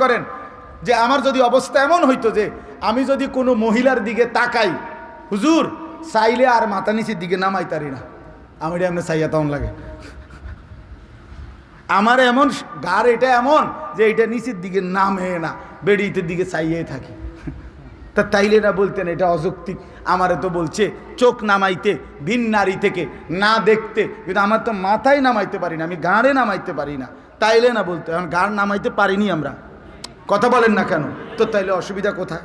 করেন যে আমার যদি অবস্থা এমন হইতো যে আমি যদি কোনো মহিলার দিকে তাকাই, হুজুর চাইলে আর মাথা নিচের দিকে নামাইতারি না, আমার এমনি চাইয়া তখন লাগে। আমার এমন গার এটা এমন যে এটা নিচের দিকে নামে না, বেড়িতে দিকে চাইয়ে থাকি। তা তাইলে না বলতেন এটা অযৌক্তিক? আমারে তো বলছে চোখ নামাইতে ভিন নারী থেকে না দেখতে, কিন্তু আমার তো মাথায় নামাইতে পারি না, আমি গাঁড়ে নামাইতে পারি না, তাইলে না বলতে। এখন গাঁড় নামাইতে পারিনি আমরা, কথা বলেন না কেন? তো তাইলে অসুবিধা কোথায়?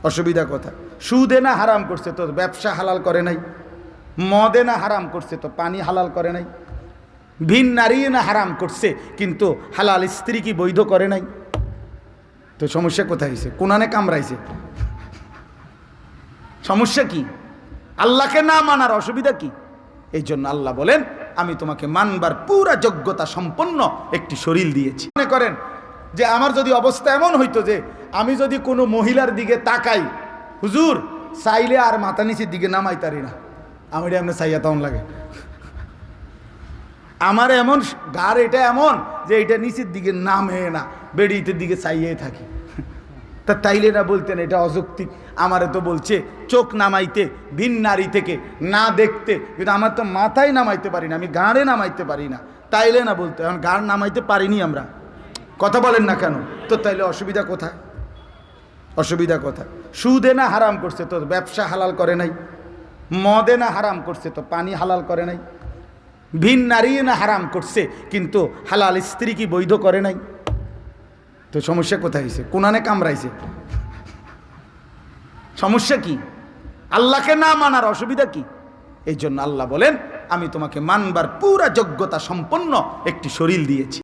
অসুবিধা কোথায়? সুদে না হারাম করছে তো ব্যবসা হালাল করে নাই, মদে না হারাম করছে তো পানি হালাল করে নাই, ভিন নারী না হারাম করছে কিন্তু হালাল স্ত্রী কি বৈধ করে নাই? তো সমস্যা কোথায় হয়েছে? কোনানে কামড়াইছে, সমস্যা কি? আল্লাহকে না মানার অসুবিধা কি? এই জন্য আল্লাহ বলেন আমি তোমাকে মানবার পুরা যোগ্যতা সম্পন্ন একটি শরীর দিয়েছি। মনে করেন যে আমার যদি অবস্থা এমন হইতো যে আমি যদি কোনো মহিলার দিকে তাকাই, হুজুর চাইলে আর মাথা নিচের দিকে নামাইতারি না, আমার এমনি চাইয়া তখন লাগে। আমার এমন গার এটা এমন যে এটা নিচের দিকে নামে না, বেড়িতে দিকে চাইয়ে থাকি। তা তাইলে না বলতেন এটা অযৌক্তিক? আমারে তো বলছে চোখ নামাইতে ভিন নারী থেকে না দেখতে, কিন্তু আমার তো মাথায় নামাইতে পারি না, আমি গাঁড়ে নামাইতে পারি না, তাইলে না বলতে। এখন গাঁড় নামাইতে পারিনি আমরা, কথা বলেন না কেন? তো তাইলে অসুবিধা কোথায়? অসুবিধা কোথায়? সুদে না হারাম করছে তো ব্যবসা হালাল করে নাই, মদে না হারাম করছে তো পানি হালাল করে নাই, ভিন নারী না হারাম করছে কিন্তু হালাল স্ত্রী কি বৈধ করে নাই? তো সমস্যা কোথায় হয়েছে? কোনানে কামড়াইছে, সমস্যা কি? আল্লাহকে না মানার অসুবিধা কি? এই জন্য আল্লাহ বলেন আমি তোমাকে মানবার পুরা যোগ্যতা সম্পন্ন একটি শরীর দিয়েছি।